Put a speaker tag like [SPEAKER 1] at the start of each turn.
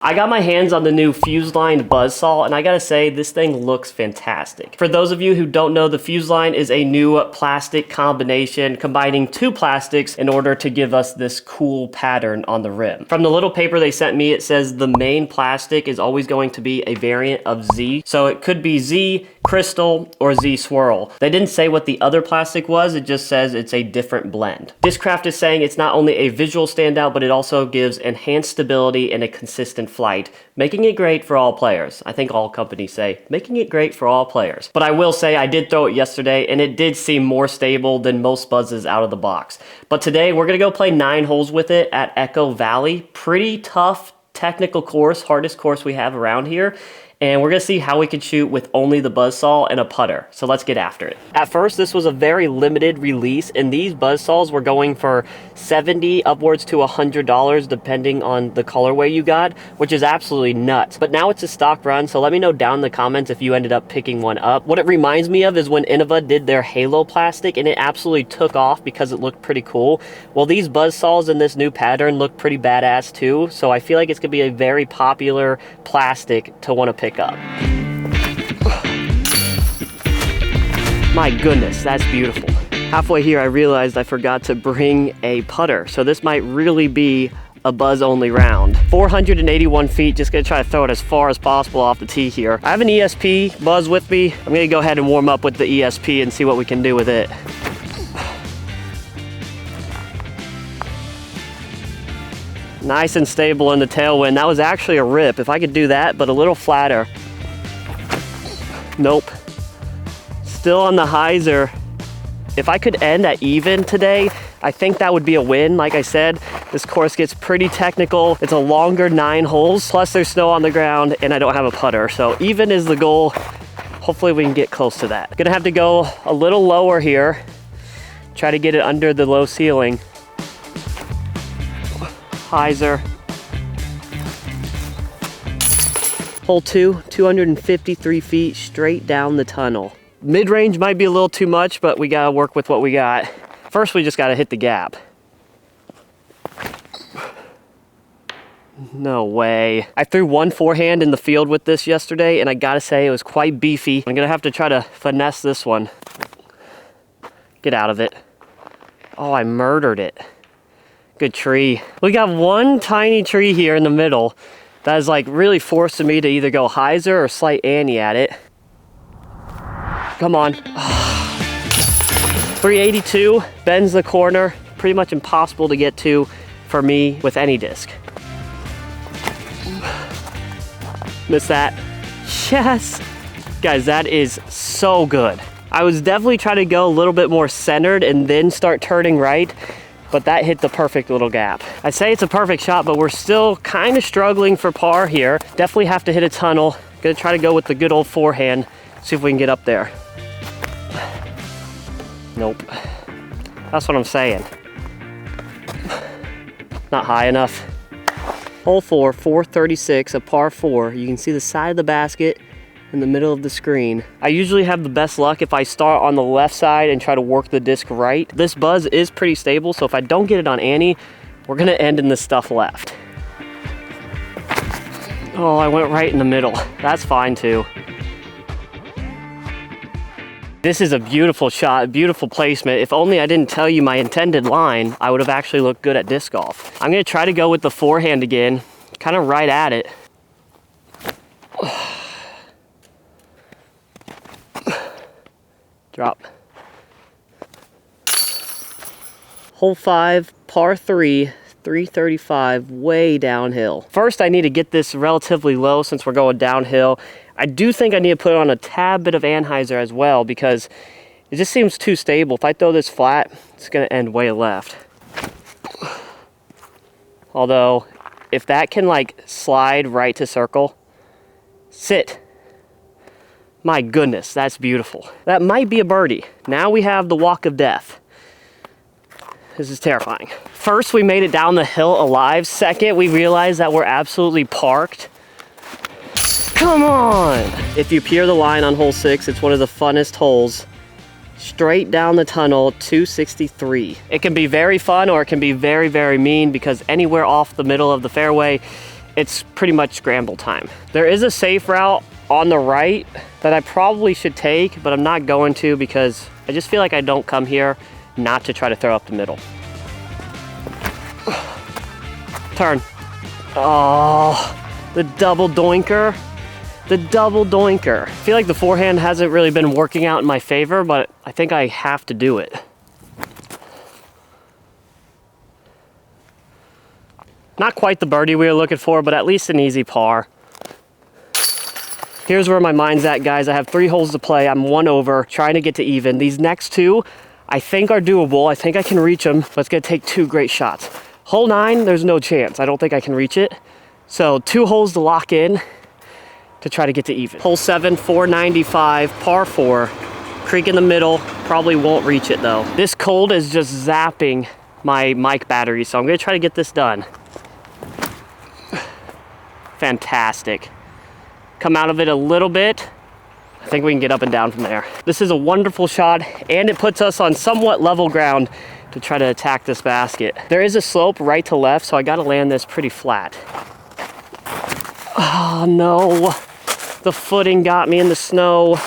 [SPEAKER 1] I got my hands on the new Fuzed line Buzzzsaw, and I gotta say, this thing looks fantastic. For those of you who don't know, the Fuzed line is a new plastic combination combining two plastics in order to give us this cool pattern on the rim. From the little paper they sent me, it says the main plastic is always going to be a variant of Z. So it could be Z Crystal or Z Swirl. They didn't say what the other plastic was, it just says it's a different blend. Discraft is saying it's not only a visual standout, but it also gives enhanced stability and a consistent flight, making it great for all players. I think all companies say, making it great for all players. But I will say, I did throw it yesterday, and it did seem more stable than most buzzes out of the box. But today, we're gonna go play 9 holes with it at Echo Valley. Pretty tough technical course, hardest course we have around here. And we're gonna see how we can shoot with only the Buzzzsaw and a putter. So let's get after it. At first, this was a very limited release, and these Buzzzsaws were going for $70 upwards to $100 depending on the colorway you got, which is absolutely nuts. But now it's a stock run, so let me know down in the comments if you ended up picking one up. What it reminds me of is when Innova did their Halo plastic, and it absolutely took off because it looked pretty cool. Well, these Buzzzsaws in this new pattern look pretty badass too, so I feel like it's gonna be a very popular plastic to wanna pick up. My goodness, that's beautiful. Halfway here, I realized I forgot to bring a putter, so this might really be a buzz only round. 481 feet, just gonna try to throw it as far as possible off the tee here. I have an ESP buzz with me. I'm gonna go ahead and warm up with the ESP and see what we can do with it. Nice and stable in the tailwind. That was actually a rip. If I could do that, but a little flatter. Nope. Still on the hyzer. If I could end at even today, I think that would be a win. Like I said, this course gets pretty technical. It's a longer 9 holes, plus there's snow on the ground, and I don't have a putter. So even is the goal. Hopefully we can get close to that. Gonna have to go a little lower here. Try to get it under the low ceiling. Hyzer. Hole 2, 253 feet straight down the tunnel. Mid-range might be a little too much, but we gotta work with what we got. First, we just gotta hit the gap. No way. I threw one forehand in the field with this yesterday, and I gotta say it was quite beefy. I'm gonna have to try to finesse this one. Get out of it. Oh, I murdered it. Good tree. We got one tiny tree here in the middle that is like really forcing me to either go hyzer or slight ante at it. Come on. 382, bends the corner. Pretty much impossible to get to for me with any disc. Missed that. Yes! Guys, that is so good. I was definitely trying to go a little bit more centered and then start turning right, but that hit the perfect little gap. I'd say it's a perfect shot, but we're still kind of struggling for par here. Definitely have to hit a tunnel. Gonna try to go with the good old forehand, see if we can get up there. Nope. That's what I'm saying. Not high enough. Hole 4, 436, a par 4. You can see the side of the basket in the middle of the screen. I usually have the best luck if I start on the left side and try to work the disc right. This buzz is pretty stable, so if I don't get it on ante, we're gonna end in the stuff left. Oh, I went right in the middle. That's fine too. This is a beautiful shot, beautiful placement. If only I didn't tell you my intended line, I would have actually looked good at disc golf. I'm gonna try to go with the forehand again, kind of right at it. Drop. Hole 5, par 3, 335, way downhill. First, I need to get this relatively low since we're going downhill. I do think I need to put on a tad bit of anhyzer as well because it just seems too stable. If I throw this flat, it's gonna end way left. Although, if that can like slide right to circle, sit. My goodness, that's beautiful. That might be a birdie. Now we have the walk of death. This is terrifying. First, we made it down the hill alive. Second, we realized that we're absolutely parked. Come on! If you peer the line on hole 6, it's one of the funnest holes. Straight down the tunnel, 263. It can be very fun or it can be very, very mean because anywhere off the middle of the fairway it's pretty much scramble time. There is a safe route on the right that I probably should take, but I'm not going to because I just feel like I don't come here not to try to throw up the middle. Turn. Oh, the double doinker. The double doinker. I feel like the forehand hasn't really been working out in my favor, but I think I have to do it. Not quite the birdie we were looking for, but at least an easy par. Here's where my mind's at, guys. I have 3 holes to play. I'm 1 over, trying to get to even. These next 2, I think are doable. I think I can reach them, but it's gonna take 2 great shots. Hole 9, there's no chance. I don't think I can reach it. So 2 holes to lock in to try to get to even. Hole 7, 495, par 4. Creek in the middle, probably won't reach it though. This cold is just zapping my mic battery, so I'm gonna try to get this done. Fantastic. Come out of it a little bit. I think we can get up and down from there. This is a wonderful shot, and it puts us on somewhat level ground to try to attack this basket. There is a slope right to left, so I gotta land this pretty flat. Oh no, the footing got me in the snow.